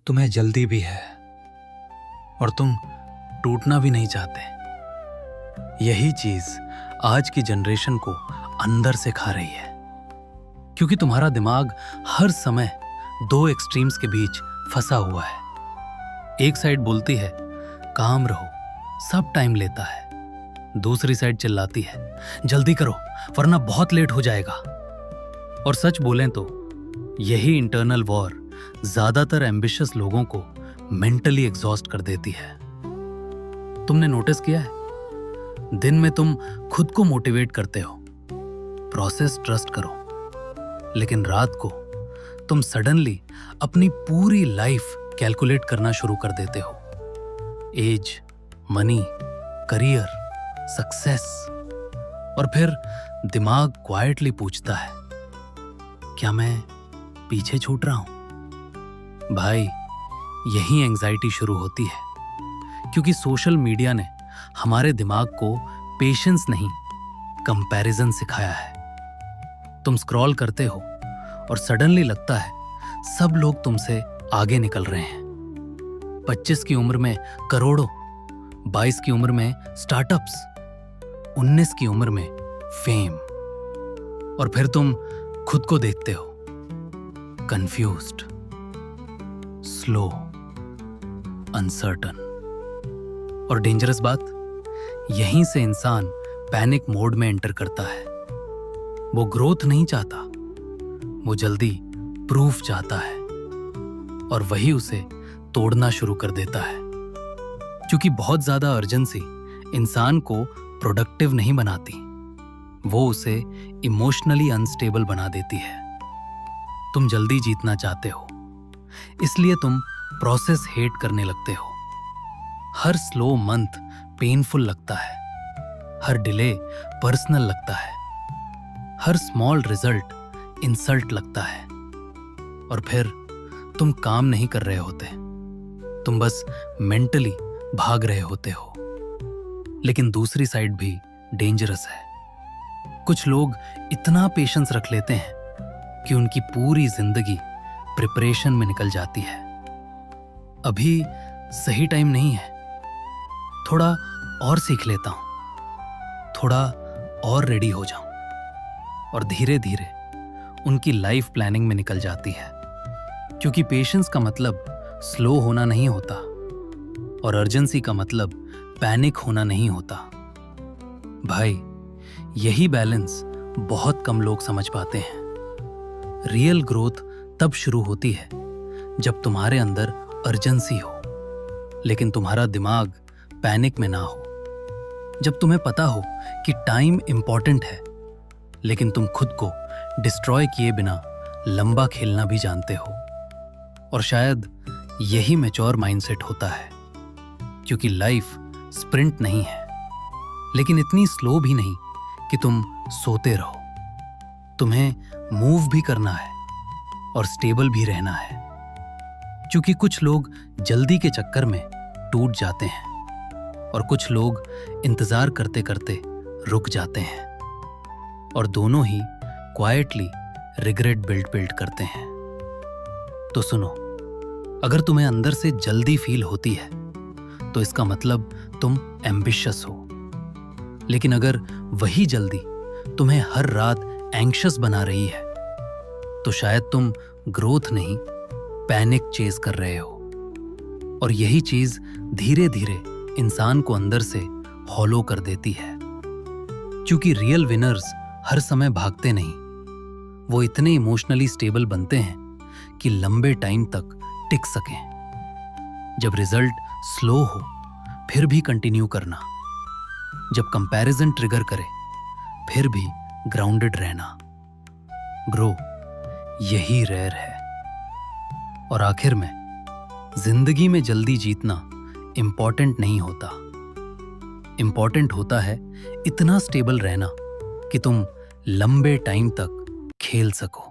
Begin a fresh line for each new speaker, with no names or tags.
तुम्हें जल्दी भी है और तुम टूटना भी नहीं चाहते। यही चीज आज की जनरेशन को अंदर से खा रही है, क्योंकि तुम्हारा दिमाग हर समय दो एक्सट्रीम्स के बीच फंसा हुआ है। एक साइड बोलती है काम रहो, सब टाइम लेता है। दूसरी साइड चिल्लाती है जल्दी करो वरना बहुत लेट हो जाएगा। और सच बोलें तो यही इंटरनल वॉर ज्यादातर एम्बिशियस लोगों को मेंटली एग्जॉस्ट कर देती है। तुमने नोटिस किया है, दिन में तुम खुद को मोटिवेट करते हो, प्रोसेस ट्रस्ट करो, लेकिन रात को तुम सडनली अपनी पूरी लाइफ कैलकुलेट करना शुरू कर देते हो। एज, मनी, करियर, सक्सेस, और फिर दिमाग क्वाइटली पूछता है क्या मैं पीछे छूट रहा हूं? भाई, यही एंजाइटी शुरू होती है, क्योंकि सोशल मीडिया ने हमारे दिमाग को पेशेंस नहीं कंपैरिजन सिखाया है। तुम स्क्रॉल करते हो और सडनली लगता है सब लोग तुमसे आगे निकल रहे हैं। 25 की उम्र में करोड़ों, 22 की उम्र में स्टार्टअप्स, 19 की उम्र में फेम, और फिर तुम खुद को देखते हो कंफ्यूज्ड, स्लो, अनसर्टन। और डेंजरस बात, यहीं से इंसान पैनिक मोड में एंटर करता है। वो ग्रोथ नहीं चाहता, वो जल्दी प्रूफ चाहता है, और वही उसे तोड़ना शुरू कर देता है। क्योंकि बहुत ज्यादा अर्जेंसी इंसान को प्रोडक्टिव नहीं बनाती, वो उसे इमोशनली अनस्टेबल बना देती है। तुम जल्दी जीतना चाहते हो, इसलिए तुम प्रोसेस हेट करने लगते हो। हर स्लो मंथ पेनफुल लगता है, हर डिले पर्सनल लगता है, हर स्मॉल रिजल्ट इंसल्ट लगता है, और फिर तुम काम नहीं कर रहे होते, तुम बस मेंटली भाग रहे होते हो। लेकिन दूसरी साइड भी डेंजरस है। कुछ लोग इतना पेशेंस रख लेते हैं कि उनकी पूरी जिंदगी प्रिपरेशन में निकल जाती है। अभी सही टाइम नहीं है, थोड़ा और सीख लेता हूं, थोड़ा और रेडी हो जाऊं, और धीरे धीरे उनकी लाइफ प्लानिंग में निकल जाती है। क्योंकि पेशेंस का मतलब स्लो होना नहीं होता, और अर्जेंसी का मतलब पैनिक होना नहीं होता। भाई, यही बैलेंस बहुत कम लोग समझ पाते हैं। रियल ग्रोथ तब शुरू होती है जब तुम्हारे अंदर अर्जेंसी हो, लेकिन तुम्हारा दिमाग पैनिक में ना हो। जब तुम्हें पता हो कि टाइम इंपॉर्टेंट है, लेकिन तुम खुद को डिस्ट्रॉय किए बिना लंबा खेलना भी जानते हो। और शायद यही मैच्योर माइंडसेट होता है, क्योंकि लाइफ स्प्रिंट नहीं है, लेकिन इतनी स्लो भी नहीं कि तुम सोते रहो। तुम्हें मूव भी करना है और स्टेबल भी रहना है। क्योंकि कुछ लोग जल्दी के चक्कर में टूट जाते हैं, और कुछ लोग इंतजार करते करते रुक जाते हैं, और दोनों ही क्वाइटली रिग्रेट बिल्ड करते हैं। तो सुनो, अगर तुम्हें अंदर से जल्दी फील होती है तो इसका मतलब तुम एम्बिशियस हो। लेकिन अगर वही जल्दी तुम्हें हर रात एंग्शियस बना रही है, तो शायद तुम ग्रोथ नहीं पैनिक चेज कर रहे हो। और यही चीज धीरे धीरे इंसान को अंदर से हॉलो कर देती है। क्योंकि रियल विनर्स हर समय भागते नहीं, वो इतने इमोशनली स्टेबल बनते हैं कि लंबे टाइम तक टिक सकें। जब रिजल्ट स्लो हो फिर भी कंटिन्यू करना, जब कंपैरिजन ट्रिगर करे फिर भी ग्राउंडेड रहना। ग्रो यही रेयर है। और आखिर में जिंदगी में जल्दी जीतना इंपॉर्टेंट नहीं होता। इंपॉर्टेंट होता है इतना स्टेबल रहना कि तुम लंबे टाइम तक खेल सको।